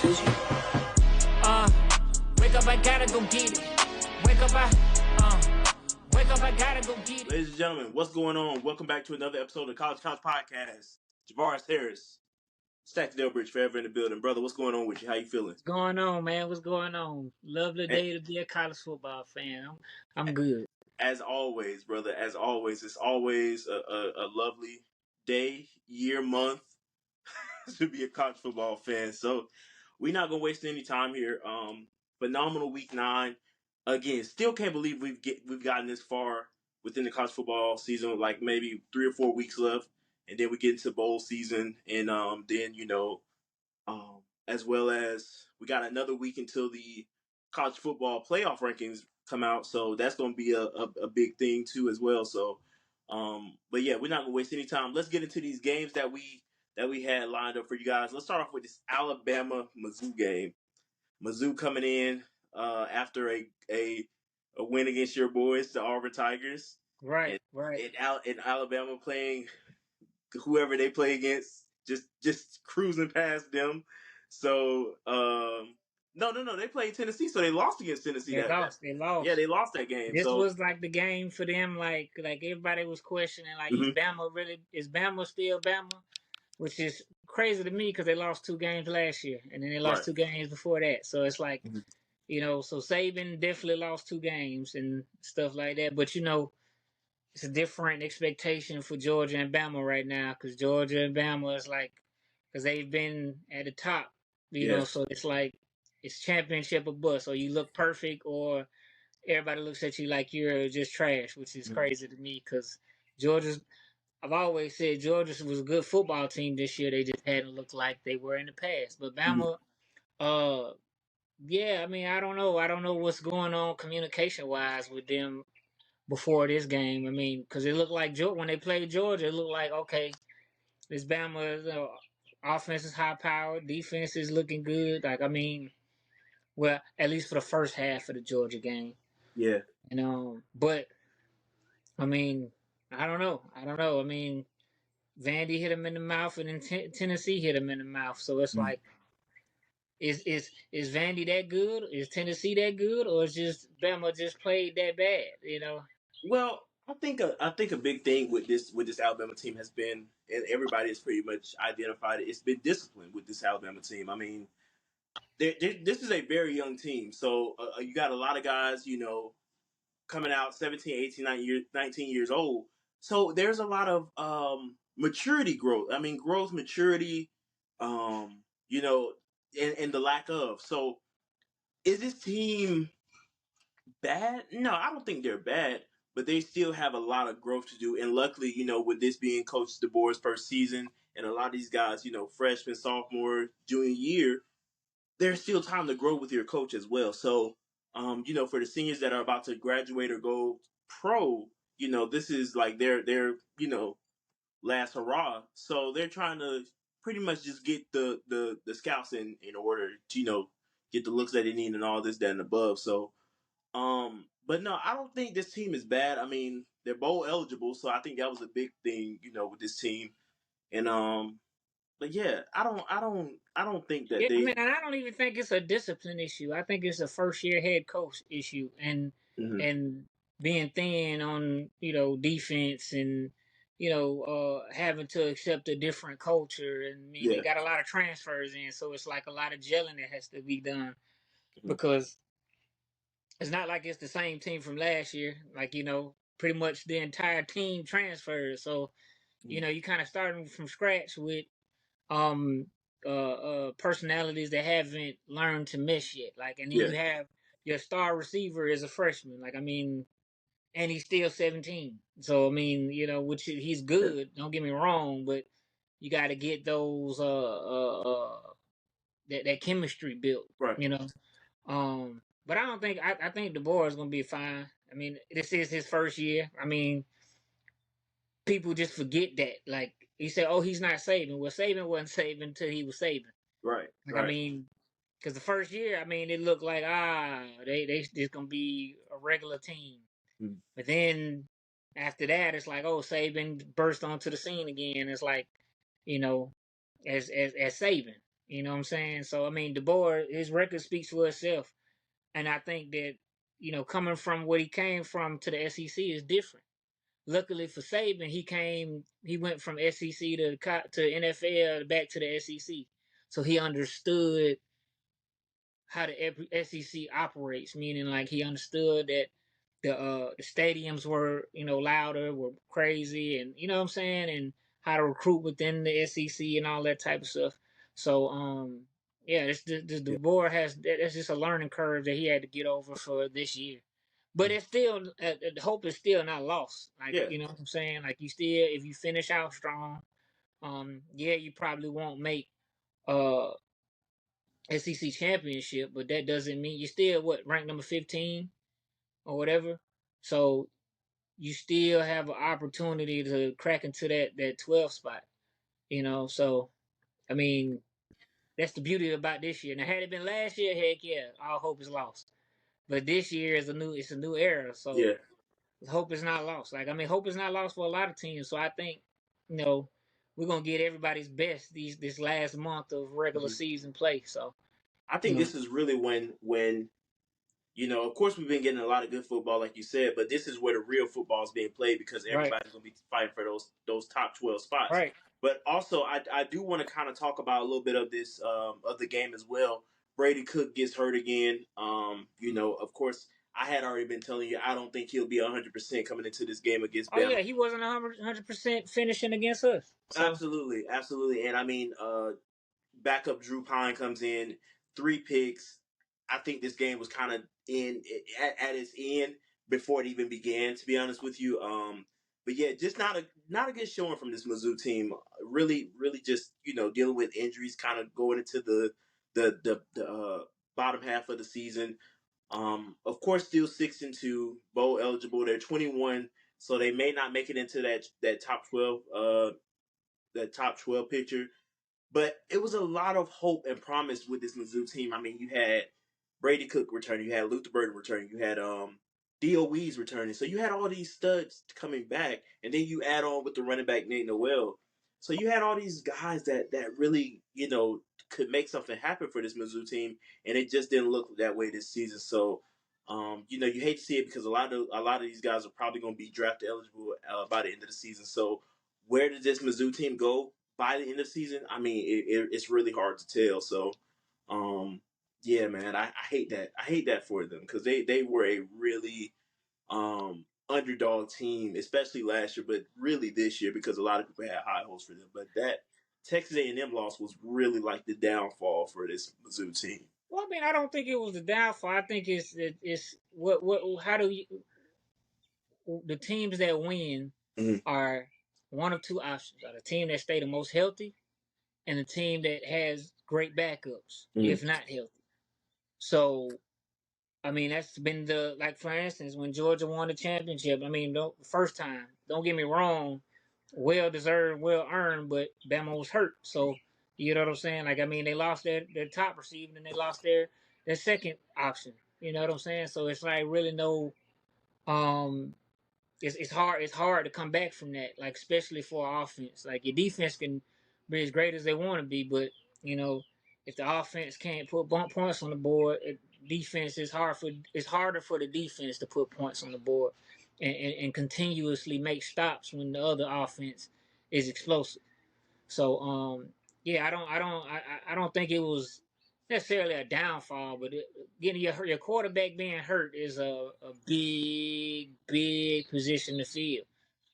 vision. Wake up, I gotta go get it. Wake up, I gotta go get it. Ladies and gentlemen, what's going on? Welcome back to another episode of College Couch Podcast. Javaris Harris, Stackz Delbridge, forever in the building. Brother, what's going on with you? How you feeling? What's going on, man? What's going on? Lovely day to be a college football fan. I'm good. As always, brother, as always, it's always a lovely day, year, month to be a college football fan. So we're not gonna waste any time here. Phenomenal week 9. Again, still can't believe we've gotten this far within the college football season. Like maybe 3 or 4 weeks left, and then we get into bowl season, and then as well as we got another week until the college football playoff rankings come out. So that's going to be a big thing too as well. So, but yeah, we're not going to waste any time. Let's get into these games that we had lined up for you guys. Let's start off with this Alabama-Mizzou game. Mizzou coming in after a win against your boys, the Auburn Tigers. Right. And Alabama playing whoever they play against, just cruising past them. So no, they played Tennessee, so they lost against Tennessee. They lost. Yeah, they lost that game. This was like the game for them. Like everybody was questioning, like, is Bama still Bama? Which is crazy to me because they lost 2 games last year, and then they lost 2 games before that. So it's like, so Saban definitely lost 2 games and stuff like that. But it's a different expectation for Georgia and Bama right now because Georgia and Bama is like, because they've been at the top, know, so it's like it's championship or bust, or you look perfect, or everybody looks at you like you're just trash, which is crazy to me because I've always said Georgia was a good football team this year. They just hadn't looked like they were in the past. But Bama, I mean, I don't know. I don't know what's going on communication-wise with them before this game. I mean, because it looked like when they played Georgia, it looked like, okay, this Bama offense is high-powered, defense is looking good. Like, I mean, well, at least for the first half of the Georgia game. Yeah. But, I mean, I don't know. I mean, Vandy hit him in the mouth, and then Tennessee hit him in the mouth. So it's like, is Vandy that good? Is Tennessee that good? Or is just Bama just played that bad? Well, I think a big thing with this Alabama team has been, and everybody has pretty much identified it, it's been discipline with this Alabama team. I mean, this is a very young team, so you got a lot of guys, coming out 17, 18, 19 years old. So there's a lot of maturity growth. I mean, growth, maturity, and the lack of. So is this team bad? No, I don't think they're bad, but they still have a lot of growth to do. And luckily, with this being Coach DeBoer's first season, and a lot of these guys, freshman, sophomore, junior year, there's still time to grow with your coach as well. So, for the seniors that are about to graduate or go pro, this is like their last hurrah. So they're trying to pretty much just get the scouts in order to, get the looks that they need and all this, that, and above. So, but no, I don't think this team is bad. I mean, they're bowl eligible, so I think that was a big thing, with this team. And but yeah, I don't think that they. I mean, and I don't even think it's a discipline issue. I think it's a first year head coach issue, and being thin on defense, and having to accept a different culture. And they got a lot of transfers in, so it's like a lot of gelling that has to be done because it's not like it's the same team from last year. Like pretty much the entire team transfers, so you kind of starting from scratch with personalities that haven't learned to mesh yet. Like, and then you have your star receiver is a freshman. Like, I mean, and he's still 17. So I mean, which he's good. Don't get me wrong, but you got to get those that chemistry built. Right. But I don't think I think DeBoer is gonna be fine. I mean, this is his first year. I mean, people just forget that. Like, he said, "Oh, he's not Saban." Well, Saban wasn't Saban until he was Saban. Right. Like, I mean, because the first year, I mean, it looked like they just gonna be a regular team. But then after that, it's like, oh, Saban burst onto the scene again. It's like, as Saban. You know what I'm saying? So I mean, DeBoer, his record speaks for itself, and I think that coming from where he came from to the SEC is different. Luckily for Saban, he went from SEC to NFL back to the SEC, so he understood how the SEC operates. Meaning, like he understood that the stadiums were louder, were crazy, and you know what I'm saying, and how to recruit within the SEC and all that type of stuff. So yeah, the board that's just a learning curve that he had to get over for this year. But it's still the hope is still not lost. Like you know what I'm saying. Like you still, if you finish out strong, yeah, you probably won't make uh SEC championship, but that doesn't mean you still ranked number 15 or whatever. So you still have an opportunity to crack into that 12 spot. So I mean that's the beauty about this year. Now had it been last year, heck yeah, all hope is lost. But this year is it's a new era, so hope is not lost. Like I mean, hope is not lost for a lot of teams. So I think, we're gonna get everybody's best this last month of regular season play. So I think this is really when of course we've been getting a lot of good football, like you said, but this is where the real football is being played because everybody's going to be fighting for those top 12 spots. Right. But also, I do want to kind of talk about a little bit of this of the game as well. Brady Cook gets hurt again. Of course, I had already been telling you I don't think he'll be 100% coming into this game against Bama. Oh yeah, he wasn't 100% finishing against us. So. Absolutely, and I mean, backup Drew Pine comes in, 3 picks. I think this game was kind of at its end before it even began. To be honest with you, but yeah, just not a good showing from this Mizzou team. Really, just dealing with injuries, kind of going into the bottom half of the season. Of course, still 6-2, bowl eligible. They're 21, so they may not make it into that top 12 picture. But it was a lot of hope and promise with this Mizzou team. I mean, you had Brady Cook returning, you had Luther Burden returning, you had DOE's returning. So you had all these studs coming back, and then you add on with the running back Nate Noel. So you had all these guys that really, could make something happen for this Mizzou team, and it just didn't look that way this season. So, you hate to see it because a lot of these guys are probably going to be draft eligible by the end of the season. So, where did this Mizzou team go by the end of the season? I mean, it's really hard to tell. So, yeah, man, I hate that. I hate that for them because they were a really underdog team, especially last year, but really this year because a lot of people had high hopes for them. But that Texas A&M loss was really like the downfall for this Mizzou team. Well, I mean, I don't think it was the downfall. I think it's how do you the teams that win are one of two options: are the team that stay the most healthy, and the team that has great backups, if not healthy. So, I mean, that's been for instance, when Georgia won the championship. I mean, first time. Don't get me wrong, well deserved, well earned, but Bama was hurt. So, you know what I'm saying? Like, I mean, they lost their top receiver and they lost their second option. You know what I'm saying? So it's like really no. It's hard to come back from that, like especially for offense. Like your defense can be as great as they want to be, but if the offense can't put points on the board, it's harder for the defense to put points on the board and continuously make stops when the other offense is explosive. So yeah, I don't think it was necessarily a downfall, but getting your quarterback being hurt is a big position to fill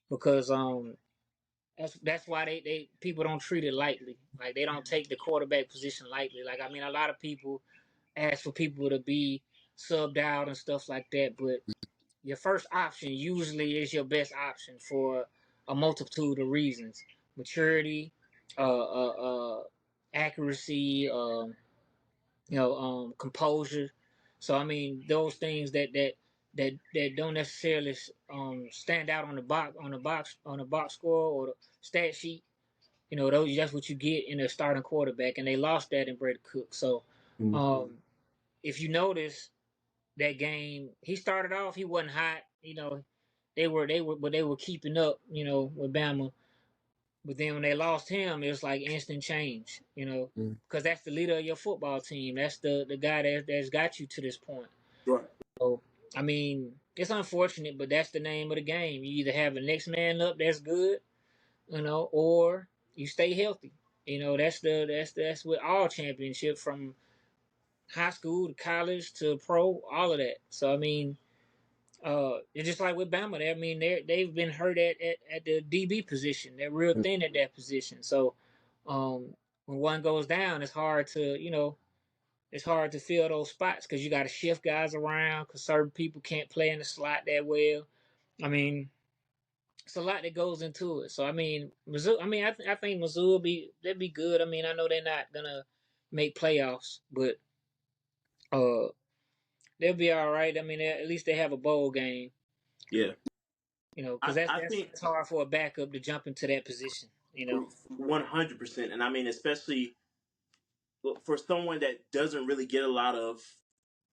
because that's why they people don't treat it lightly. Like they don't take the quarterback position lightly. Like I mean, a lot of people ask for people to be subbed out and stuff like that, but your first option usually is your best option for a multitude of reasons: maturity, accuracy, composure. So I mean, those things that don't necessarily stand out on the box score or the stat sheet. That's what you get in a starting quarterback, and they lost that in Brady Cook. So, if you notice that game, he started off, he wasn't hot. They were keeping up. With Bama. But then when they lost him, it was like instant change, because that's the leader of your football team. That's the guy that's got you to this point. Right. So, I mean, it's unfortunate, but that's the name of the game. You either have the next man up that's good, or you stay healthy. That's with all championships from high school to college to pro, all of that. So I mean, it's just like with Bama. They've been hurt at the DB position. They're real thin at that position. So when one goes down, it's hard to fill those spots because you got to shift guys around because certain people can't play in the slot that well. I mean, it's a lot that goes into it. So I mean, Mizzou. I mean, I think Mizzou they'd be good. I mean, I know they're not gonna make playoffs, but uh, they'll be all right. I mean, at least they have a bowl game. Yeah. Because that's hard for a backup to jump into that position. 100%, and I mean, especially for someone that doesn't really get a lot of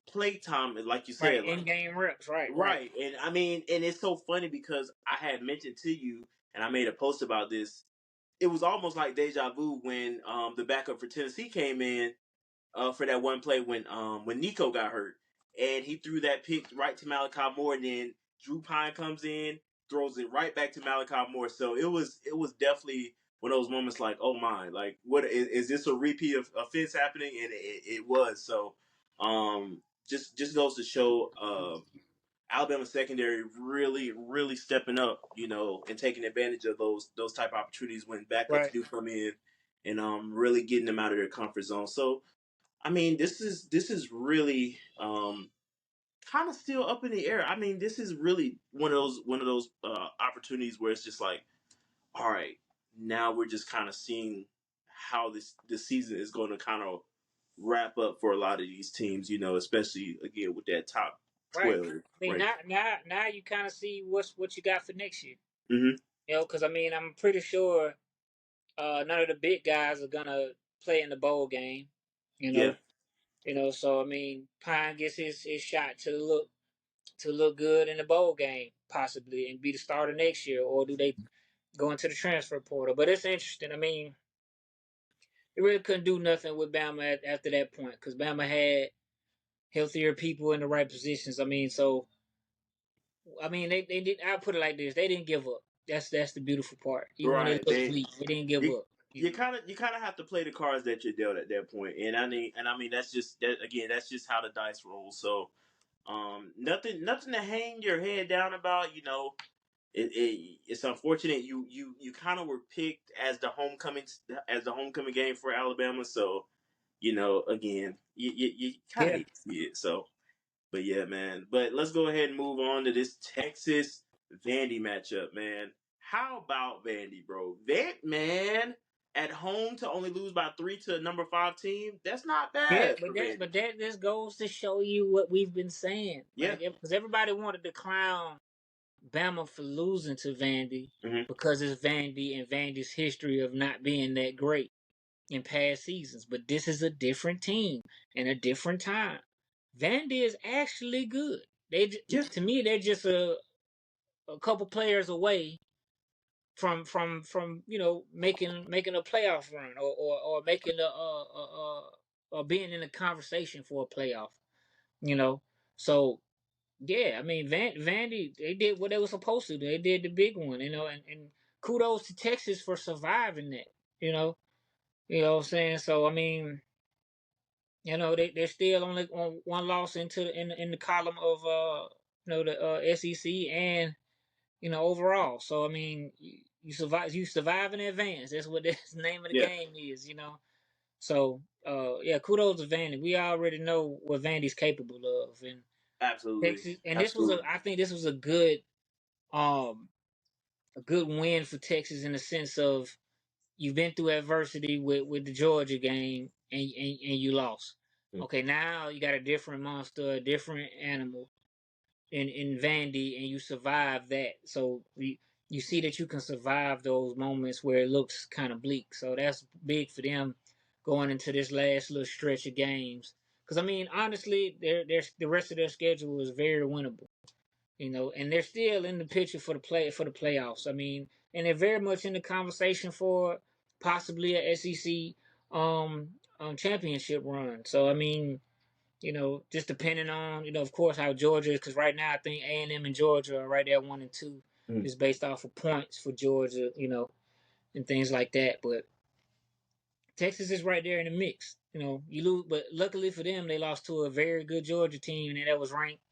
play time, like you said, right, in-game reps, right. And I mean, and it's so funny because I had mentioned to you, and I made a post about this. It was almost like deja vu when the backup for Tennessee came in for that one play when Nico got hurt, and he threw that pick right to Malachi Moore, and then Drew Pine comes in, throws it right back to Malachi Moore. So it was definitely one of those moments like, oh my, like what is this a repeat of offense happening? And it was. So just goes to show Alabama secondary really, really stepping up, and taking advantage of those type of opportunities when backups do come in, and really getting them out of their comfort zone. So I mean, this is really kind of still up in the air. I mean, this is really one of those opportunities where it's just like, all right, now we're just kind of seeing how this season is going to kind of wrap up for a lot of these teams, especially again with that top 12. Right. I mean, now you kind of see what you got for next year. Mm-hmm. Because I mean, I'm pretty sure none of the big guys are gonna play in the bowl game. Yeah. So I mean, Pine gets his shot to look good in the bowl game, possibly, and be the starter next year, or do they go into the transfer portal? But it's interesting. I mean, they really couldn't do nothing with Bama after that point because Bama had healthier people in the right positions. I mean, they did. I'll put it like this: they didn't give up. That's the beautiful part. Even when they looked weak, they didn't give up. You kind of have to play the cards that you're dealt at that point, and I mean that's just that again. That's just how the dice roll. So, nothing to hang your head down about. It's unfortunate you kind of were picked as the homecoming game for Alabama. So, again, you kind of hate to see it. So, but yeah, man. But let's go ahead and move on to this Texas Vandy matchup, man. How about Vandy, bro? That man at home to only lose by 3 to a number 5 team. That's not bad. Yeah, but that just goes to show you what we've been saying. Yeah, because everybody wanted to clown Bama for losing to Vandy because it's Vandy and Vandy's history of not being that great in past seasons. But this is a different team and a different time. Vandy is actually good. To me, they're just a couple players away from making a playoff run or making or being in a conversation for a playoff. So yeah, I mean Vandy, they did what they were supposed to do. They did the big one, and kudos to Texas for surviving that. You know what I'm saying? So I mean, they're still only on one loss in the column of the SEC and overall. So I mean, you survive in advance. That's what the name of the game is. So yeah, kudos to Vandy. We already know what Vandy's capable of, and absolutely. Texas, and I think this was a good win for Texas in the sense of you've been through adversity with the Georgia game and you lost. Okay, now you got a different monster, a different animal in Vandy, and you survive that. So you see that you can survive those moments where it looks kind of bleak. So that's big for them going into this last little stretch of games. Because I mean, honestly, the rest of their schedule is very winnable. And they're still in the picture for the playoffs. I mean, and they're very much in the conversation for possibly a SEC championship run. So I mean, just depending on, of course, how Georgia is, because right now I think A&M and Georgia are right there 1 and 2, just based off of points for Georgia, and things like that. But Texas is right there in the mix. You lose, but luckily for them, they lost to a very good Georgia team, and that was ranked,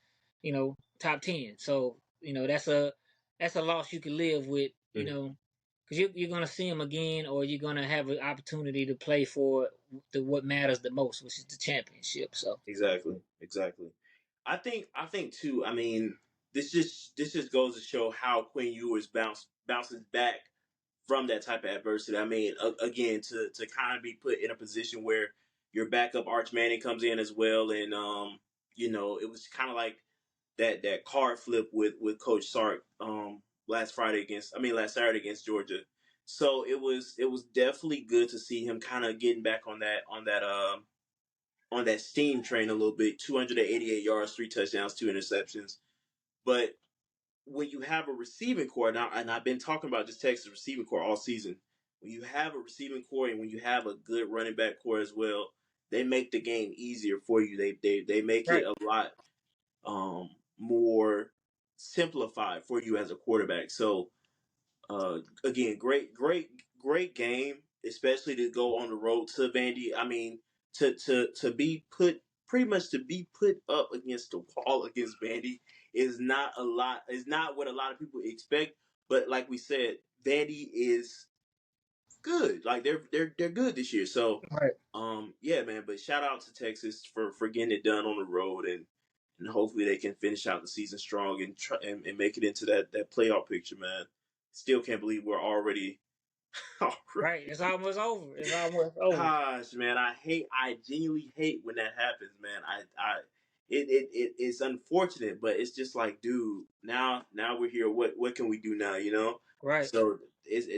top 10. So that's a loss you can live with, because you're gonna see them again, or you're gonna have an opportunity to play for what matters the most, which is the championship. So exactly. I think too. I mean, this just goes to show how Quinn Ewers bounces back from that type of adversity. I mean, again, to kind of be put in a position where your backup Arch Manning comes in as well, and it was kind of like that card flip with Coach Sark last Saturday against Georgia. So it was definitely good to see him kind of getting back on that steam train a little bit. 288 yards, 3 touchdowns, 2 interceptions. But when you have a receiving core now, and I've been talking about this Texas receiving core all season, when you have a receiving core and when you have a good running back core as well, they make the game easier for you. They make it a lot more simplified for you as a quarterback. So again, great game, especially to go on the road to Vandy. I mean, to be put pretty much to be put up against the wall against Vandy is not a lot. Is not what a lot of people expect. But like we said, Vandy is good. Like they're good this year. So yeah, man. But shout out to Texas for getting it done on the road, and hopefully they can finish out the season strong and try and make it into that playoff picture, man. Still can't believe we're already. Right, it's almost over. It's almost over. Gosh, man, I genuinely hate when that happens, man. It's unfortunate, but it's just like, dude, now we're here. What can we do now? Right. So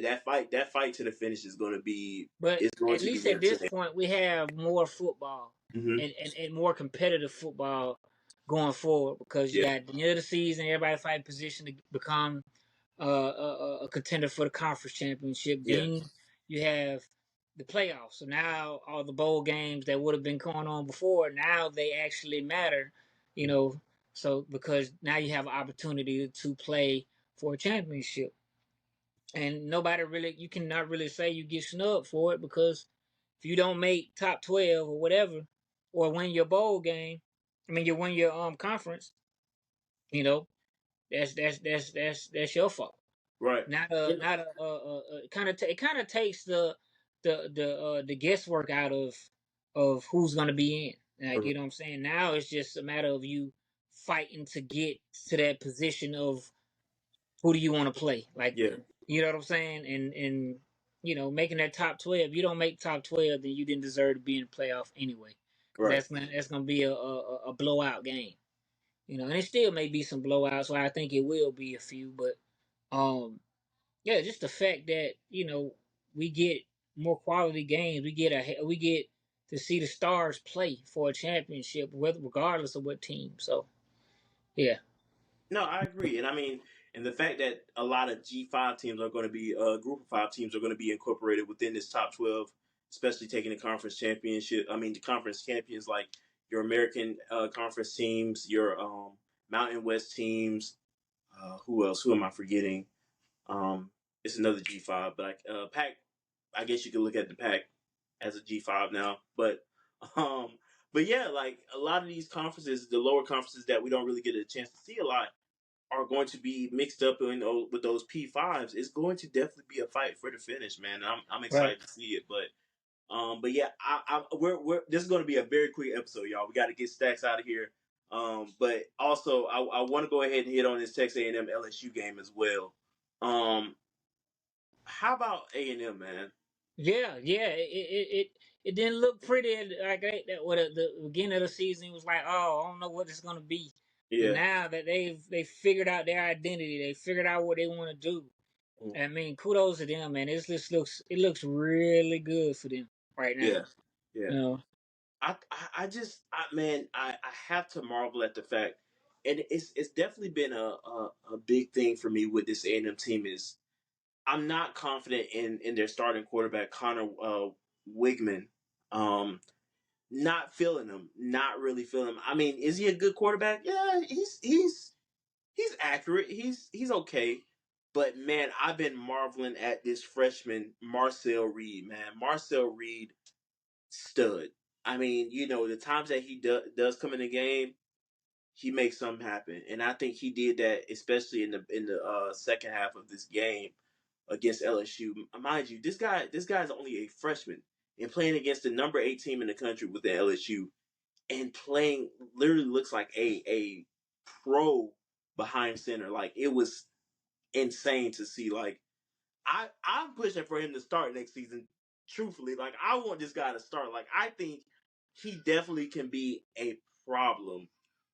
that fight to the finish is going to be. But It's going at to be least at this entertaining. point, we have more football and more competitive football going forward, because you got the end of the season, everybody fighting position to become a contender for the conference championship. Then you have the playoffs. So now all the bowl games that would have been going on before, now they actually matter, So because now you have an opportunity to play for a championship. And you cannot really say you get snubbed for it, because if you don't make top 12 or whatever, or win your bowl game, you win your conference, that's your fault. Right. Not it kind of takes the guesswork out of who's gonna be in. Like, you know what I'm saying? Now it's just a matter of you fighting to get to that position of who do you want to play. Like, you know what I'm saying? And making that top 12. If you don't make top 12, then you didn't deserve to be in the playoff anyway. Right. That's gonna be a blowout game. And it still may be some blowouts, so I think it will be a few, but yeah, just the fact that we get more quality games, we get to see the stars play for a championship, regardless of what team. So, yeah. No, I agree, and I mean, and the fact that a lot of G5 teams are going to be group of 5 teams are going to be incorporated within this top 12, especially taking the conference championship. I mean, the conference champions like your American conference teams, your Mountain West teams. Who else? Who am I forgetting? It's another G5, but Pac. I guess you could look at the Pac as a G5 now, um, but yeah, like a lot of these conferences, the lower conferences that we don't really get a chance to see a lot, are going to be mixed up with those P5s. It's going to definitely be a fight for the finish, man. I'm excited to see it, but yeah, we're this is going to be a very quick episode, y'all. We got to get Stackz out of here. But also I want to go ahead and hit on this Texas A&M LSU game as well. How about A&M, man? Yeah. It didn't look pretty like that. The beginning of the season, it was like, oh, I don't know what it's gonna be. Yeah. But now that they figured out their identity, they figured out what they want to do. I mean, kudos to them, man. It looks really good for them right now. Yeah. I have to marvel at the fact, and it's definitely been a big thing for me with this A&M team is I'm not confident in their starting quarterback Connor Wigman. Not feeling him. Not really feeling him. I mean, is he a good quarterback? Yeah, he's accurate. He's okay. But man, I've been marveling at this freshman Marcel Reed. Man, Marcel Reed, stud. I mean, the times that he does come in the game, he makes something happen, and I think he did that, especially in the second half of this game against LSU. Mind you, this guy's only a freshman and playing against the number 8 team in the country with the LSU, and playing literally looks like a pro behind center. Like, it was insane to see. Like, I'm pushing for him to start next season. Truthfully, like, I want this guy to start. Like, I think he definitely can be a problem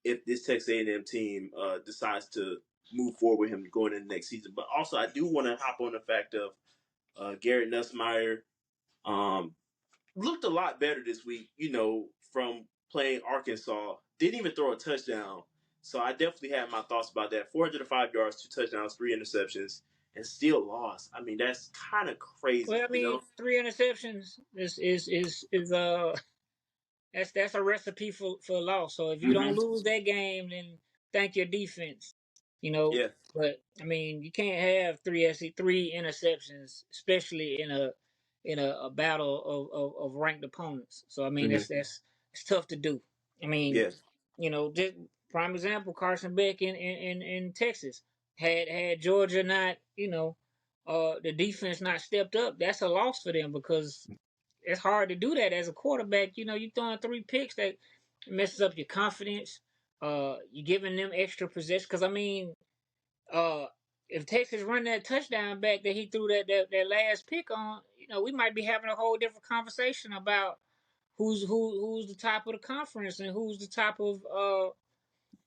if this Texas A&M team decides to move forward with him going into next season. But also, I do want to hop on the fact of Garrett Nussmeier. Um, Looked a lot better this week, from playing Arkansas. Didn't even throw a touchdown. So I definitely had my thoughts about that. 405 yards, 2 touchdowns, 3 interceptions, and still lost. I mean, that's kind of crazy, Well, I mean, 3 interceptions is that's a recipe for a loss. So if you don't lose that game, then thank your defense. Yeah. But I mean, you can't have three interceptions, especially in a battle of ranked opponents. So I mean, that's it's tough to do. I mean, Yes. just prime example, Carson Beck in Texas had Georgia not, the defense not stepped up. That's a loss for them because it's hard to do that as a quarterback. You throwing 3 picks that messes up your confidence. You giving them extra possession because I mean, if Texas run that touchdown back that he threw that last pick on, we might be having a whole different conversation about who's the top of the conference and who's the top of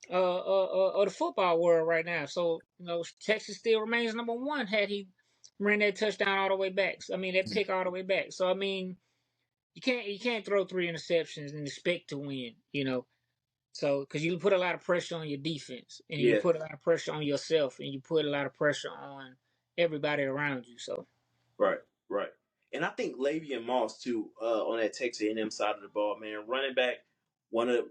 the football world right now. So Texas still remains number 1 had he ran that touchdown all the way back. So, I mean that pick all the way back. So I mean you can't throw 3 interceptions and expect to win. So because you put a lot of pressure on your defense and you Yeah. put a lot of pressure on yourself and you put a lot of pressure on everybody around you. So Right. And I think Lavian Moss too, on that Texas A&M side of the ball, man, running back, one of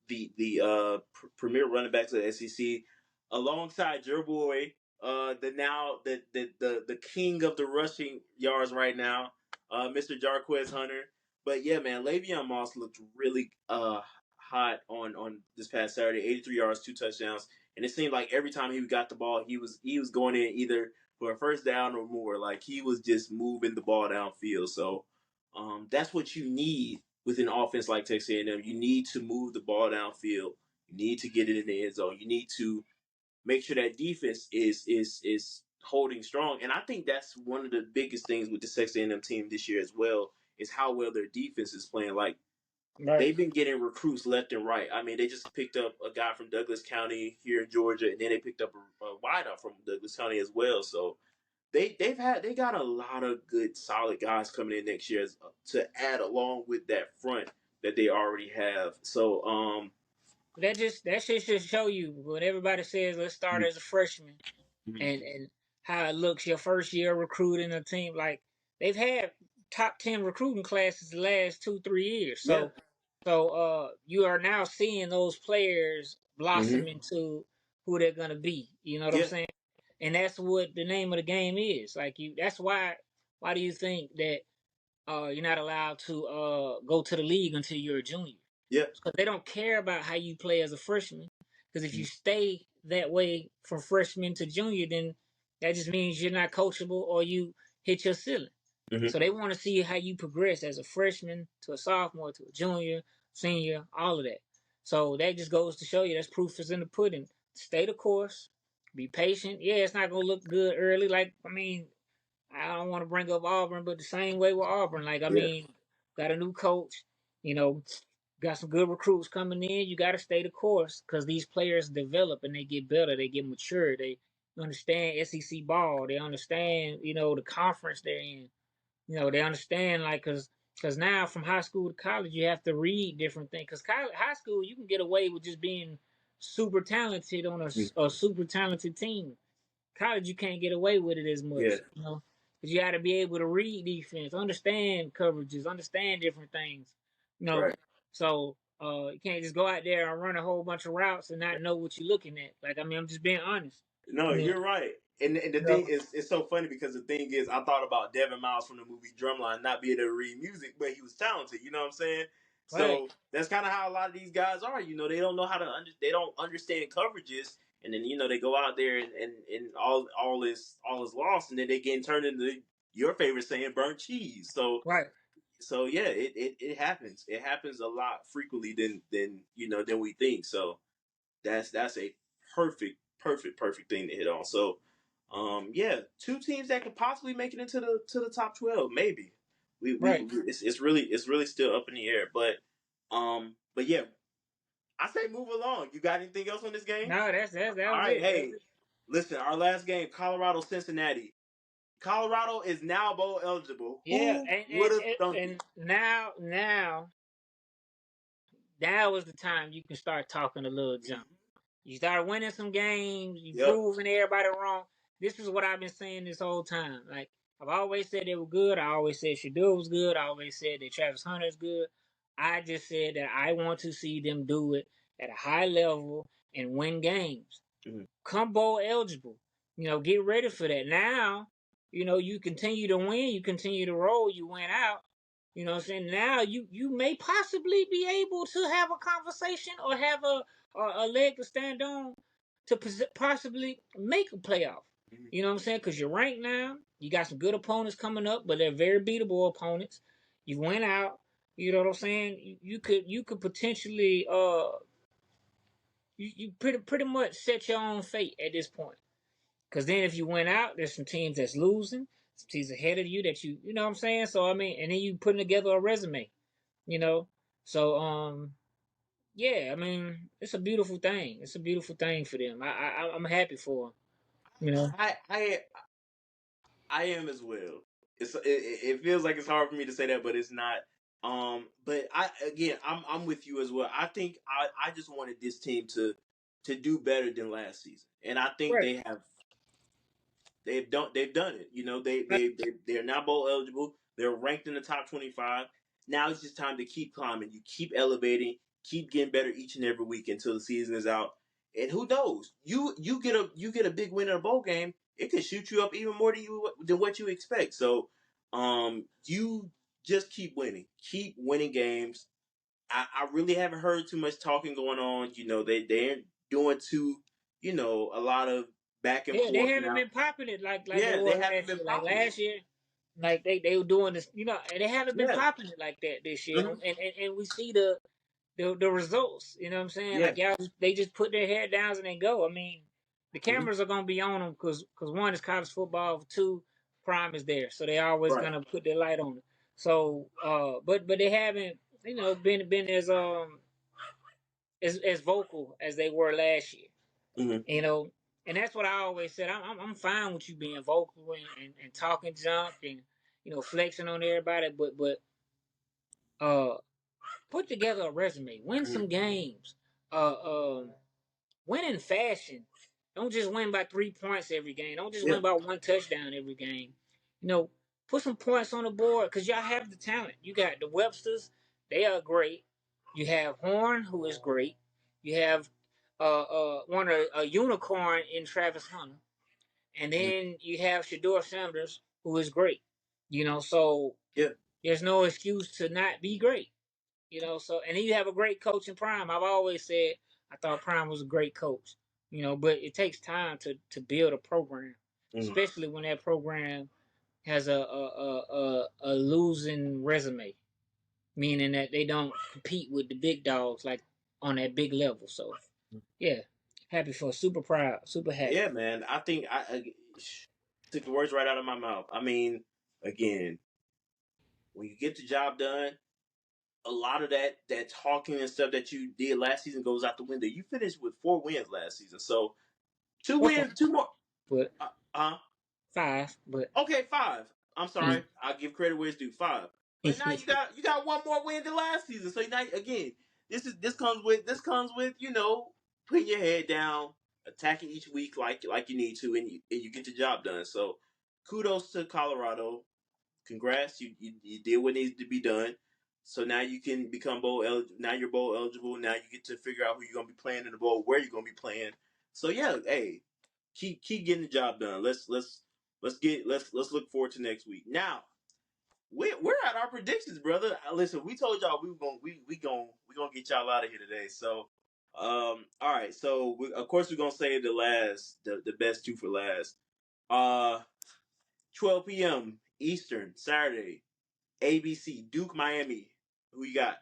the premier running backs of the SEC, alongside your boy, the king of the rushing yards right now, Mr. Jarquez Hunter. But yeah, man, Lavian Moss looked really hot on this past Saturday. 83 yards, 2 touchdowns, and it seemed like every time he got the ball, he was going in either for a first down or more. Like, he was just moving the ball downfield. So that's what you need with an offense like Texas A&M. You need to move the ball downfield. You need to get it in the end zone. You need to make sure that defense is holding strong. And I think that's one of the biggest things with the Texas A&M team this year as well, is how well their defense is playing. Like, they've been getting recruits left and right. I mean, they just picked up a guy from Douglas County here in Georgia, and then they picked up a wideout from Douglas County as well. So they got a lot of good, solid guys coming in next year to add along with that front that they already have. So that shit should show you when everybody says let's start as a freshman and how it looks your first year recruiting a team. Like, they've had top 10 recruiting classes the last 2-3 years. yeah. So you are now seeing those players blossom into who they're gonna be. You know what I'm saying? And that's what the name of the game is. Like, that's why do you think that you're not allowed to go to the league until you're a junior? Yeah. Because they don't care about how you play as a freshman. Because if you stay that way from freshman to junior, then that just means you're not coachable or you hit your ceiling. So they want to see how you progress as a freshman to a sophomore to a junior, senior, all of that. So that just goes to show you that's proof is in the pudding. Stay the course, be patient. Yeah, it's not gonna look good early. Like, I mean, I don't want to bring up Auburn, but the same way with Auburn. Like, I mean, got a new coach, got some good recruits coming in. You got to stay the course because these players develop and they get better. They get mature. They understand SEC ball. They understand, the conference they're in. They understand, like, because now from high school to college, you have to read different things. Because high school, you can get away with just being super talented on a super talented team. college you can't get away with it as much. Yeah. You know, because you got to be able to read defense, understand coverages, understand different things. You know, Right. so you can't just go out there and run a whole bunch of routes and not know what you're looking at. Like, I mean, I'm just being honest. No, You you're right. And the know, thing is, it's so funny because the thing is, I thought about Devin Miles from the movie Drumline not being able to read music, but he was talented. You know what I'm saying? right, So that's kind of how a lot of these guys are. You know, they don't know how to they don't understand coverages, and then they go out there and all is lost, and then they get turned into your favorite saying, burnt cheese. right, So yeah, it happens. It happens a lot frequently than we think. So that's a perfect thing to hit on. So, yeah, two teams that could possibly make it into the top 12, maybe. right. It's really still up in the air, but yeah, I say move along. You got anything else on this game? No, that All was right, it. hey, listen, our last game, Colorado Cincinnati. Colorado is now bowl eligible. Yeah, Who would have thunk it? and now is the time you can start talking a little jump. You start winning some games. You Yep. proving everybody wrong. This is what I've been saying this whole time. Like, I've always said they were good. I always said Shador was good. I always said that Travis Hunter is good. I just said that I want to see them do it at a high level and win games. Mm-hmm. Come bowl eligible. Get ready for that. Now, you continue to win. You continue to roll. You win out. You know what I'm saying? Now you may possibly be able to have a conversation or have a leg to stand on to possibly make a playoff. Mm-hmm. You know what I'm saying? Because you're ranked now. You got some good opponents coming up, but they're very beatable opponents. You went out. You know what I'm saying? You could potentially you pretty much set your own fate at this point. Because then if you went out, there's some teams that's losing, some teams ahead of you that you know what I'm saying? So, I mean, and then you putting together a resume, you know? So, yeah, I mean, it's a beautiful thing. It's a beautiful thing for them. I'm happy for them, you know? I am as well. It feels like it's hard for me to say that, but it's not. But I'm with you as well. I think I just wanted this team to do better than last season, and I think Right. they've done it. They're now bowl eligible. They're ranked in the top 25. Now it's just time to keep climbing. You keep elevating, keep getting better each and every week until the season is out. And who knows? You get a big win in a bowl game, it could shoot you up even more than what you expect. So, you just keep winning games. I really haven't heard too much talking going on. They aren't doing a lot of back and Yeah, they forth haven't now. been popping it like they Yeah, were they haven't last been year. Like popping last it. year, like they were doing this, and they haven't been Yeah. popping it like that this year. Mhm. And we see the results. You know what I'm saying? Yeah. Like y'all, they just put their head down and they go. I mean, the Mhm. cameras are gonna be on them because one is college football, two prime is there, so they always Right. gonna put their light on it. So, but they haven't, been as vocal as they were last year. Mhm. And that's what I always said. I'm fine with you being vocal and talking junk and flexing on everybody, but put together a resume, win some games, win in fashion. Don't just win by 3 points every game. Don't just Yeah. win by one touchdown every game. Put some points on the board because y'all have the talent. You got the Websters, they are great. You have Horn, who is great. You have a unicorn in Travis Hunter, and then you have Shador Sanders, who is great. So Yeah. there's no excuse to not be great. So and then you have a great coach in Prime. I've always said I thought Prime was a great coach. But it takes time to build a program, especially when that program has a losing resume, meaning that they don't compete with the big dogs like on that big level. So yeah, happy for super proud, super happy. Yeah, man. I think I took the words right out of my mouth. I mean, again, when you get the job done, a lot of that talking and stuff that you did last season goes out the window. You finished with 4 wins last season, so 2 wins, 2 more. But 5, but okay, 5. I'm sorry, I'll give credit where it's due. 5, but now you got one more win than last season. So now again, this comes with putting your head down, attack it each week like you need to, and you get the job done. So, kudos to Colorado. Congrats, you did what needs to be done. So now you can become bowl eligible. Now you're bowl eligible. Now you get to figure out who you're gonna be playing in the bowl, where you're gonna be playing. So yeah, hey, keep getting the job done. Let's look forward to next week. Now we're at our predictions, brother. Listen, we told y'all we gonna get y'all out of here today. So all right. So of course we're gonna save the best two for last. 12 p.m. Eastern Saturday. ABC Duke Miami. Who you got?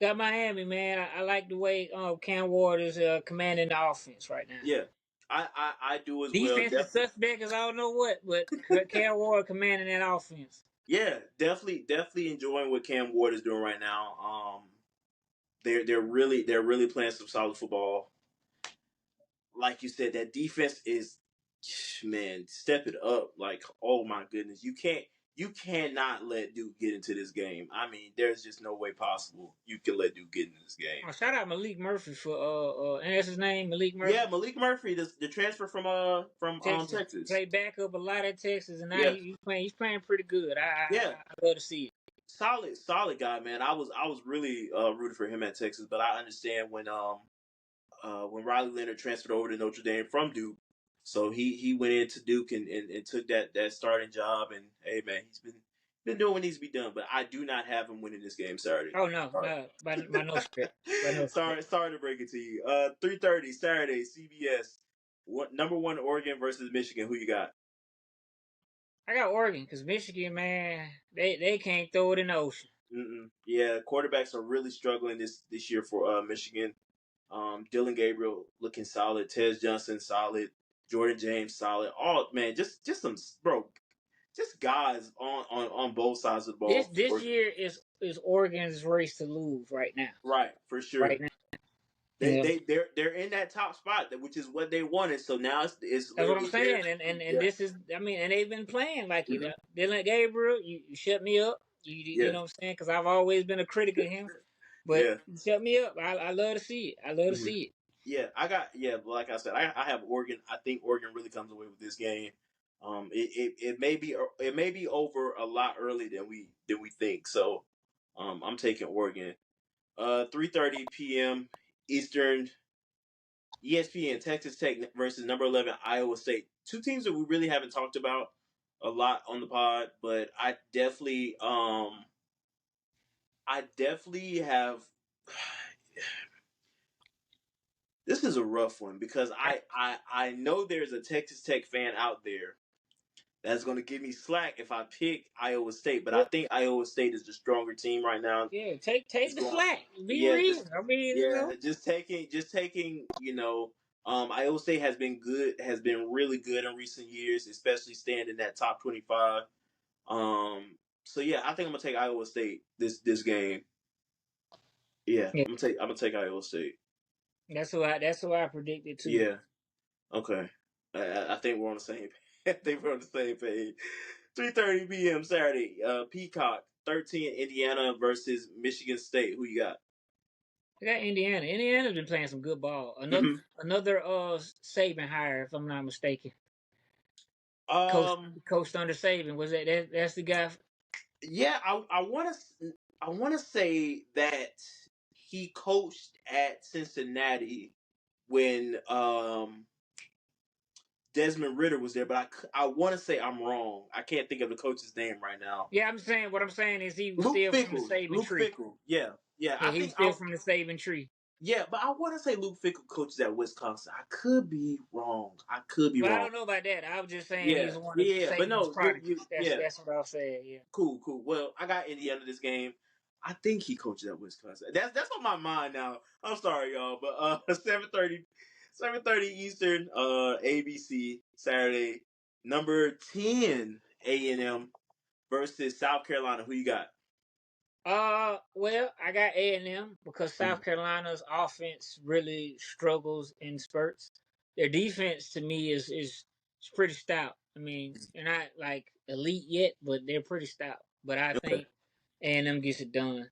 Got Miami, man. I like the way Cam Ward is commanding the offense right now. Yeah, I do as well. Defense is suspect as I don't know what, but Cam Ward commanding that offense. Yeah, definitely enjoying what Cam Ward is doing right now. They're really playing some solid football. Like you said, that defense is, man, step it up. Like, oh my goodness, you cannot let Duke get into this game. I mean, there's just no way possible you can let Duke get into this game. Oh, shout out Malik Murphy for and that's his name, Malik Murphy. Yeah, Malik Murphy, the transfer from Texas. Played backup a lot at Texas, and now he's playing pretty good. I love to see it. Solid guy, man. I was really rooting for him at Texas, but I understand when Riley Leonard transferred over to Notre Dame from Duke, so he went into Duke and took that starting job. And hey, man, he's been doing what needs to be done. But I do not have him winning this game Saturday. Oh no, by no stretch. Sorry to break it to you. 3:30 Saturday, CBS. Number 1 Oregon versus Michigan. Who you got? I got Oregon because Michigan, man, they can't throw it in the ocean. Yeah, quarterbacks are really struggling this year for Michigan. Dylan Gabriel looking solid. Tez Johnson solid. Jordan James solid. All man, just some just guys on both sides of the ball. This year is Oregon's race to lose right now. Right, for sure. Right now. They're in that top spot, which is what they wanted. So now it's that's what I'm saying, and this is, I mean, and they've been playing like Dylan Gabriel. You shut me up. You know what I'm saying? Because I've always been a critic of him, but you shut me up. I love to see it. I love to see it. Yeah, like I said, I have Oregon. I think Oregon really comes away with this game. It may be over a lot early than we think. So, I'm taking Oregon. 3:30 p.m. Eastern, ESPN, Texas Tech versus number 11 Iowa State. Two teams that we really haven't talked about a lot on the pod, but I definitely have. This is a rough one because I know there's a Texas Tech fan out there that's going to give me slack if I pick Iowa State, but I think Iowa State is the stronger team right now. Yeah, take the slack. Be real. I mean, you know. just taking. Iowa State has been really good in recent years, especially staying in that top 25. So yeah, I think I'm gonna take Iowa State this game. Yeah. I'm gonna take Iowa State. That's who I predicted too. Yeah. Okay. I think we're on the same. I think we're on the same page. 3:30 p.m. Saturday. Peacock 13 Indiana versus Michigan State. Who you got? I got Indiana. Indiana's been playing some good ball. Another Saban hire, if I'm not mistaken. Coached under Saban. Was that's the guy? Yeah, I want to say that he coached at Cincinnati when Desmond Ritter was there, but I want to say I'm wrong. I can't think of the coach's name right now. Yeah, what I'm saying is he was still from the Saban tree. Fickell. Yeah. He's still from the Saban tree. Yeah, but I want to say Luke Fickell coaches at Wisconsin. I could be wrong. I don't know about that. I was just saying he's one of the Saban's prodigies. That's what I was saying. Yeah. Cool. Well, I got Indiana this game. I think he coaches at Wisconsin. That's on my mind now. I'm sorry, y'all, but 7:30 Eastern, ABC Saturday. Number 10 A&M versus South Carolina. Who you got? Well, I got A&M because South Carolina's offense really struggles in spurts. Their defense, to me, is pretty stout. I mean, they're not like elite yet, but they're pretty stout. But I think A&M gets it done.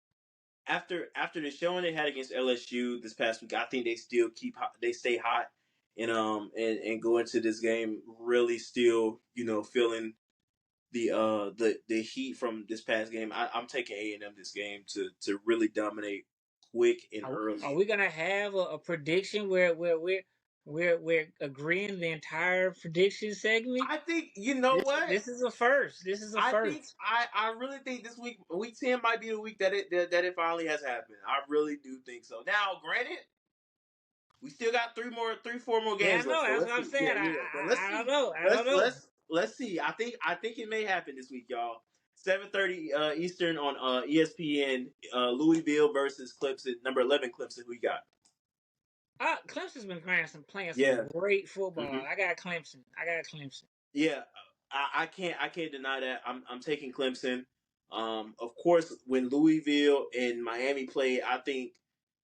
After the showing they had against LSU this past week, I think they stay hot and go into this game really still feeling the heat from this past game. I'm taking A&M this game to really dominate quick and early. Are we gonna have a prediction where we're agreeing the entire prediction segment? I think this is a first. This is a first. I really think this week 10 might be the week that it finally has happened. I really do think so. Now, granted, we still got 4 more games. Yeah, I know. Left, that's what I'm saying. I don't know. I don't know. Let's see. I think it may happen this week, y'all. 7:30 Eastern on ESPN. Louisville versus Clemson. Number 11 Clemson. Who you got? Clemson's been playing some great football. Mm-hmm. I got Clemson. Yeah, I can't deny that. I'm taking Clemson. Of course, when Louisville and Miami played, I think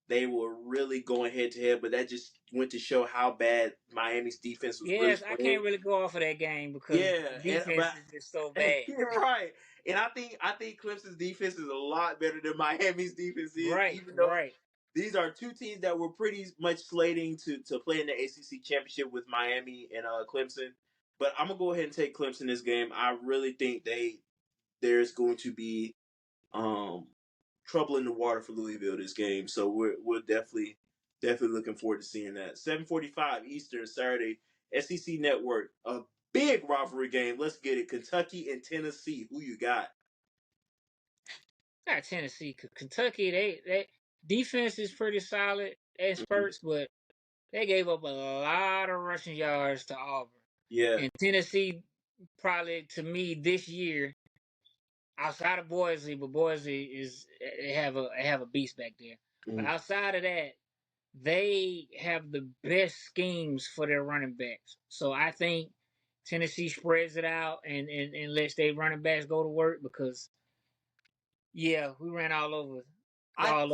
they were really going head to head, but that just went to show how bad Miami's defense was. Yes, I can't really go off of that game because defense is just so bad. Right. And I think Clemson's defense is a lot better than Miami's defense is. Right. Even though these are two teams that were pretty much slating to play in the ACC championship with Miami and Clemson. But I'm gonna go ahead and take Clemson this game. I really think there's going to be trouble in the water for Louisville this game. So we're definitely looking forward to seeing that. 7:45 Eastern Saturday, SEC Network, a big rivalry game. Let's get it. Kentucky and Tennessee. Who you got? I got Tennessee. Kentucky, they defense is pretty solid at spurts, but they gave up a lot of rushing yards to Auburn. Yeah. And Tennessee, probably to me this year, outside of Boise, but Boise they have a beast back there. Mm-hmm. But outside of that, they have the best schemes for their running backs. So I think Tennessee spreads it out and lets their running backs go to work because, we ran all over. I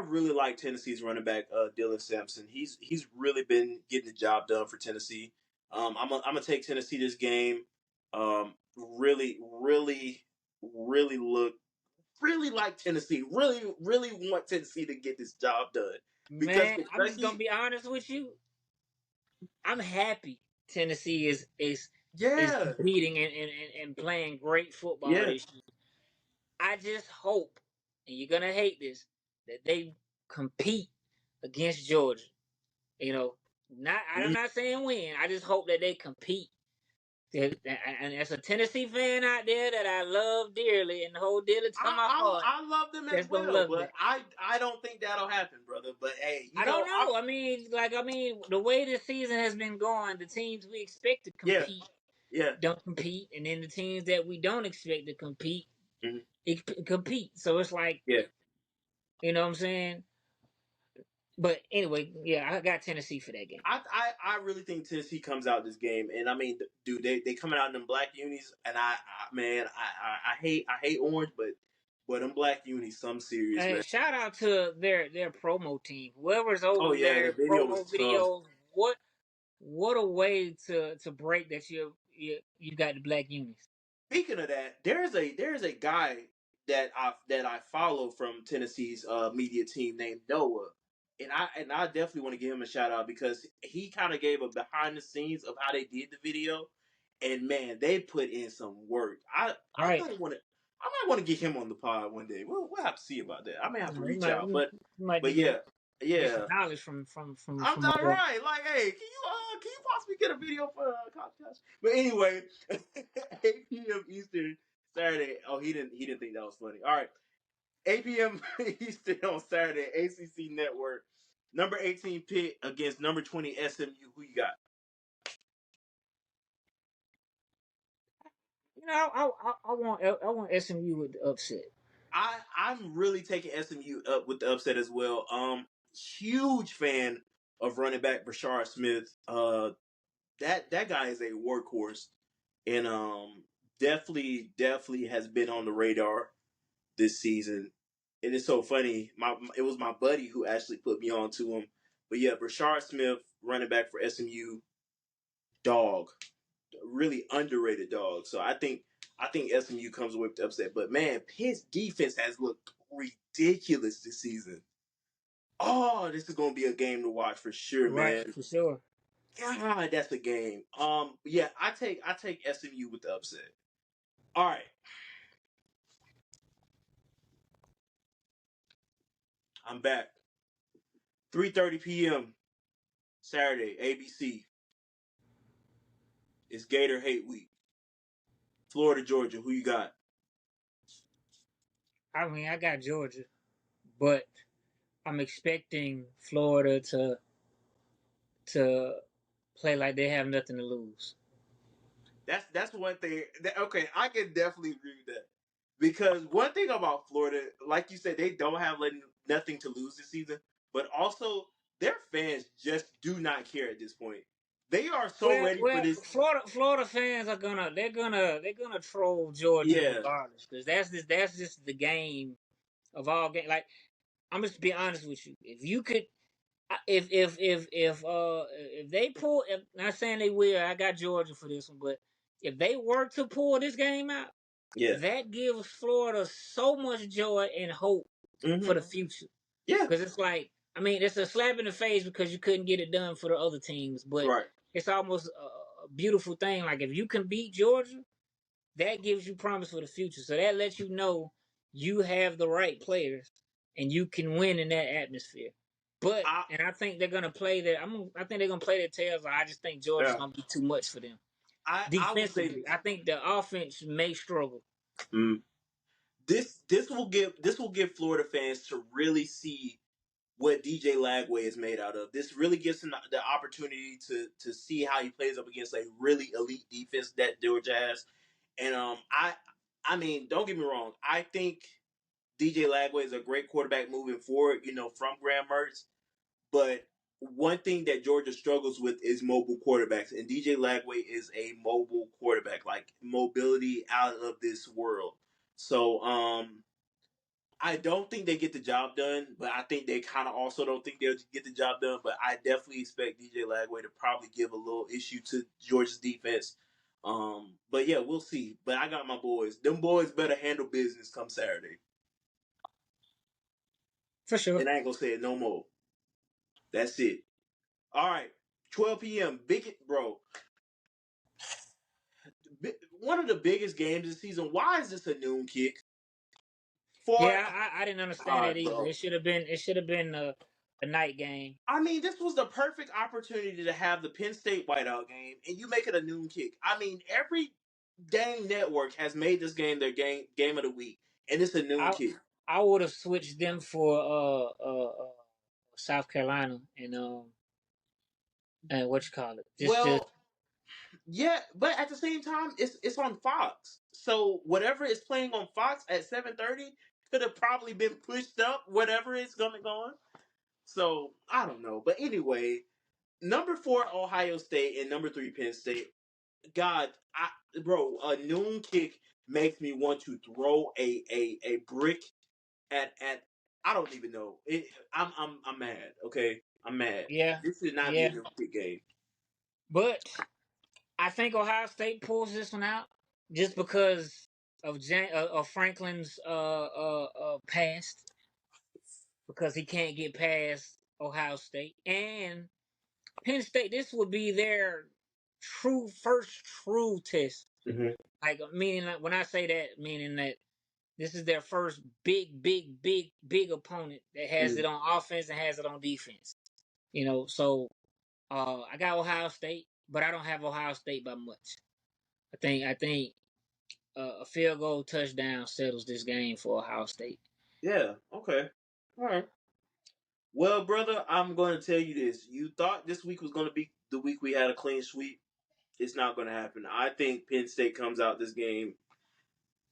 really like Tennessee's running back, Dylan Sampson. He's really been getting the job done for Tennessee. I'm gonna take Tennessee this game. Really like Tennessee. Really want Tennessee to get this job done. Because man, I'm just gonna be honest with you. I'm happy Tennessee is competing and playing great football this year. I just hope, and you're gonna hate this, that they compete against Georgia. I'm not saying win. I just hope that they compete. And as a Tennessee fan out there that I love dearly and hold dearly to my heart, I love them as well. But I don't think that'll happen, brother. But hey, I don't know. I mean, the way this season has been going, the teams we expect to compete, don't compete, and then the teams that we don't expect to compete, compete. So it's like, you know what I'm saying? But anyway, I got Tennessee for that game. I really think Tennessee comes out this game, and I mean, dude, they coming out in them black unis, and I hate orange, but them black unis, some serious. And man. Shout out to their promo team, whoever's over there, promo videos. What a way to break that you got the black unis. Speaking of that, there's a guy that I follow from Tennessee's media team named Noah. And I definitely want to give him a shout out because he kind of gave a behind the scenes of how they did the video, and man, they put in some work. I might want to get him on the pod one day. We'll have to see about that. I may have to reach out, but yeah. Knowledge from. I'm all right. Like, hey, can you possibly get a video for Coach? But anyway, 8 p.m. Eastern Saturday. Oh, he didn't think that was funny. All right. 8 p.m. Eastern on Saturday, ACC Network. Number 18 Pitt against number 20 SMU. Who you got? I want SMU with the upset. I'm really taking SMU up with the upset as well. Huge fan of running back Brashard Smith. That guy is a workhorse, and definitely has been on the radar this season. And it's so funny. It was my buddy who actually put me on to him. But yeah, Brashard Smith, running back for SMU, dog, really underrated dog. So I think SMU comes away with the upset. But man, Pitt's defense has looked ridiculous this season. Oh, this is gonna be a game to watch for sure, man. For sure. God, that's a game. Yeah, I take SMU with the upset. All right. I'm back. 3:30 p.m. Saturday, ABC. It's Gator Hate Week. Florida, Georgia. Who you got? I mean, I got Georgia, but I'm expecting Florida to play like they have nothing to lose. That's one thing. Okay, I can definitely agree with that. Because one thing about Florida, like you said, they don't have nothing to lose this season, but also their fans just do not care at this point. They are so ready for Well, this. Florida fans are they're gonna troll Georgia Yeah, regardless because that's just the game of all game. Like I'm just be honest with you. If you could, if they pull, if, not saying they will, I got Georgia for this one, but if they were to pull this game out, yeah, that gives Florida so much joy and hope for the future. yeah. Because it's like, I mean, it's a slap in the face because you couldn't get it done for the other teams, but Right. it's almost a beautiful thing. Like if you can beat Georgia, that gives you promise for the future. So that lets you know you have the right players and you can win in that atmosphere. But I and I think they're gonna play their. I think they're gonna play their tails. I just think Georgia's yeah. gonna be too much for them I will say defensively. this. I think the offense may struggle. Mm. This will give Florida fans to really see what DJ Lagway is made out of. This really gives him the opportunity to see how he plays up against a really elite defense that Georgia has. And I mean, don't get me wrong. I think DJ Lagway is a great quarterback moving forward. From Graham Mertz. But one thing that Georgia struggles with is mobile quarterbacks, and DJ Lagway is a mobile quarterback, like mobility out of this world. So I don't think they get the job done, but I think they kind of also don't think they'll get the job done. But I definitely expect DJ Lagway to probably give a little issue to Georgia's defense. But yeah, we'll see. But I got my boys. Them boys better handle business come Saturday. For sure. And I ain't gonna say it no more. That's it. All right, 12 p.m. Big bro. One of the biggest games this season. Why is this a noon kick? For Yeah, I didn't understand that God, either. bro. It should have been a night game. I mean, this was the perfect opportunity to have the Penn State whiteout game, and you make it a noon kick. I mean, every dang network has made this game their game of the week, and it's a noon I kick. I would have switched them for South Carolina and what you call it. Just to Well, yeah, but at the same time, it's on Fox, so whatever is playing on Fox at 7:30 could have probably been pushed up. Whatever it's gonna go on. So I don't know, but anyway, number 4 Ohio State and number 3 Penn State. God, bro, a noon kick makes me want to throw a brick at I don't even know. I'm mad. Okay, I'm mad. yeah, This should not be a yeah. noon kick game. But I think Ohio State pulls this one out just because of Franklin's past because he can't get past Ohio State and Penn State. This would be their first true test. Mm-hmm. Like meaning that when I say that, meaning that this is their first big opponent that has it on offense and has it on defense. So I got Ohio State, but I don't have Ohio State by much. I think a field goal touchdown settles this game for Ohio State. Yeah. Okay. All right. Well, brother, I'm going to tell you this. You thought this week was going to be the week we had a clean sweep. It's not going to happen. I think Penn State comes out this game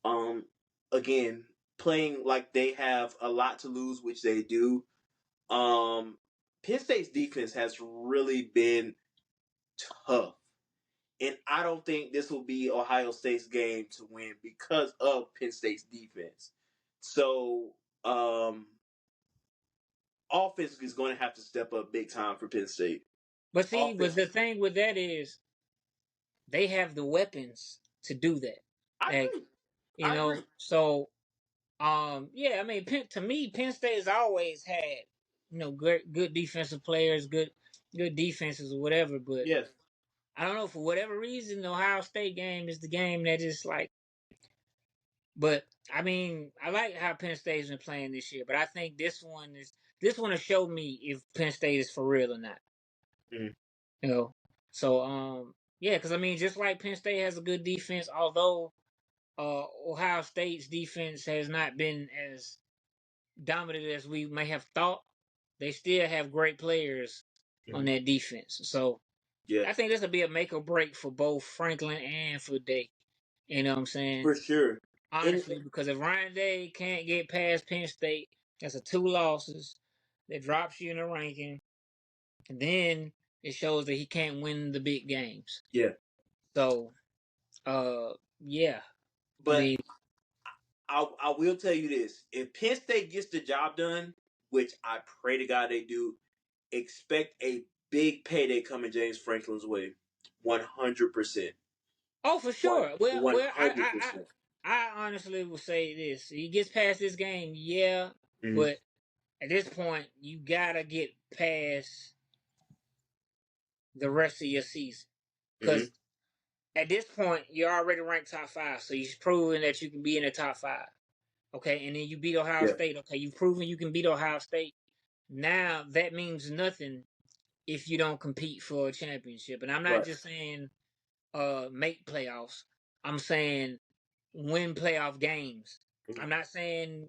um again playing like they have a lot to lose, which they do. Penn State's defense has really been tough, and I don't think this will be Ohio State's game to win because of Penn State's defense. So offense is going to have to step up big time for Penn State. But see, but Offense, the thing with that is they have the weapons to do that. I Like, agree. I agree. so yeah, I mean, to me, Penn State has always had, good defensive players, good, good defenses or whatever, but Yes. I don't know, for whatever reason, the Ohio State game is the game that is like. But I mean, I like how Penn State's been playing this year, but I think this one will show me if Penn State is for real or not. Mm-hmm. You know, so yeah, because I mean, just like Penn State has a good defense, although Ohio State's defense has not been as dominant as we may have thought, they still have great players on that defense. So yeah, I think this will be a make or break for both Franklin and for Day. You know what I'm saying? For sure. Honestly, because if Ryan Day can't get past Penn State, that's a 2 losses that drops you in the ranking, and then it shows that he can't win the big games. Yeah. So, yeah. But I mean, I will tell you this: if Penn State gets the job done, which I pray to God they do, expect a big payday coming James Franklin's way, 100%. Oh, for sure. Well, 100%. I honestly will say this: he gets past this game, yeah, but at this point, you gotta get past the rest of your season, because at this point you're already ranked top 5, so you've proven that you can be in the top 5. Okay, and then you beat Ohio State. Okay, you've proven you can beat Ohio State. Now that means nothing if you don't compete for a championship. And I'm not just saying make playoffs. I'm saying win playoff games. I'm not saying,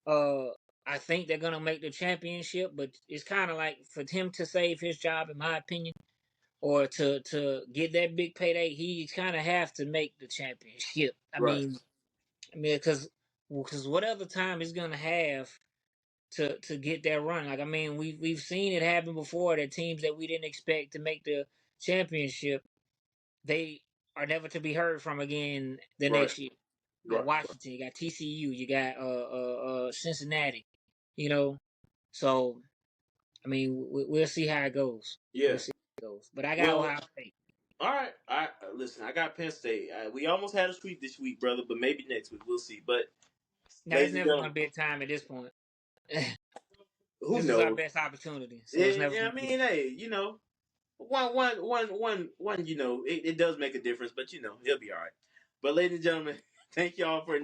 I think they're gonna make the championship, but it's kind of like for him to save his job, in my opinion, or to get that big payday, he kind of have to make the championship. I mean, because what other time is gonna have to get that run? Like, I mean, we've seen it happen before, that teams that we didn't expect to make the championship, they are never to be heard from again the next year. You got Washington, you got TCU, you got Cincinnati, So, I mean, we'll see how it goes. Yeah. We'll see how it goes. But I got Ohio State. All right. Listen, I got Penn State. We almost had a sweep this week, brother, but maybe next week. We'll see. But there's never going to be a time at this point. Who knows? This is our best opportunity. So I mean, hey, one, it does make a difference, but it'll be all right. But ladies and gentlemen, thank y'all for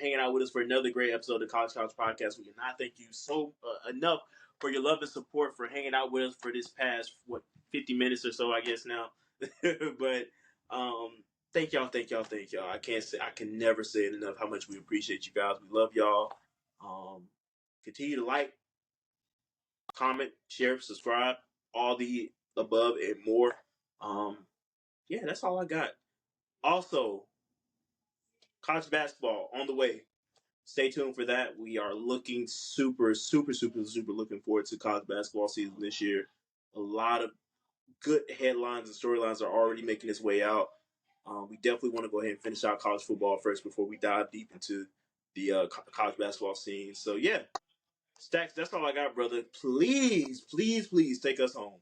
hanging out with us for another great episode of the College Couch Podcast. We cannot thank you so enough for your love and support, for hanging out with us for this past 50 minutes or so, I guess now. But thank y'all. I can never say it enough how much we appreciate you guys. We love y'all. Continue to like, comment, share, subscribe, all the above and more. Yeah, that's all I got. Also, college basketball on the way. Stay tuned for that. We are looking super looking forward to college basketball season this year. A lot of good headlines and storylines are already making its way out. We definitely want to go ahead and finish out college football first before we dive deep into the college basketball scene. So, yeah. Stackz, that's all I got, brother. Please take us home.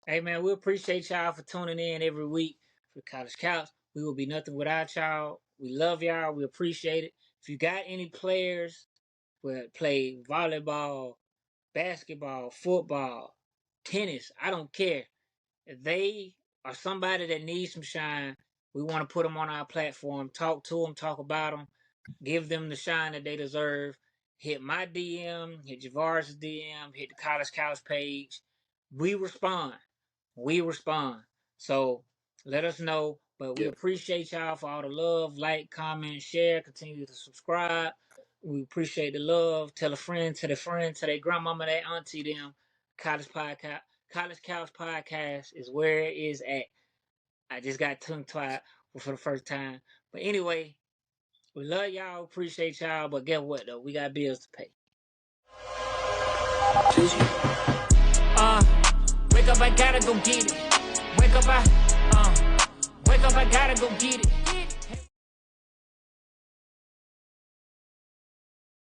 Hey, man, we appreciate y'all for tuning in every week for College Couch. We will be nothing without y'all. We love y'all. We appreciate it. If you got any players that play volleyball, basketball, football, tennis, I don't care. If they are somebody that needs some shine, we want to put them on our platform, talk to them, talk about them, give them the shine that they deserve. Hit my DM, hit Javaris' DM, hit the College Couch page. We respond. So let us know. But we appreciate y'all for all the love. Like, comment, share, continue to subscribe. We appreciate the love. Tell a friend, tell their grandmama, their auntie, them. College Couch Podcast is where it is at. I just got tongue-tied for the first time. But anyway, we love y'all, appreciate y'all, but guess what, though? We got bills to pay. Wake up, I gotta go get it. Wake up, I gotta go get it.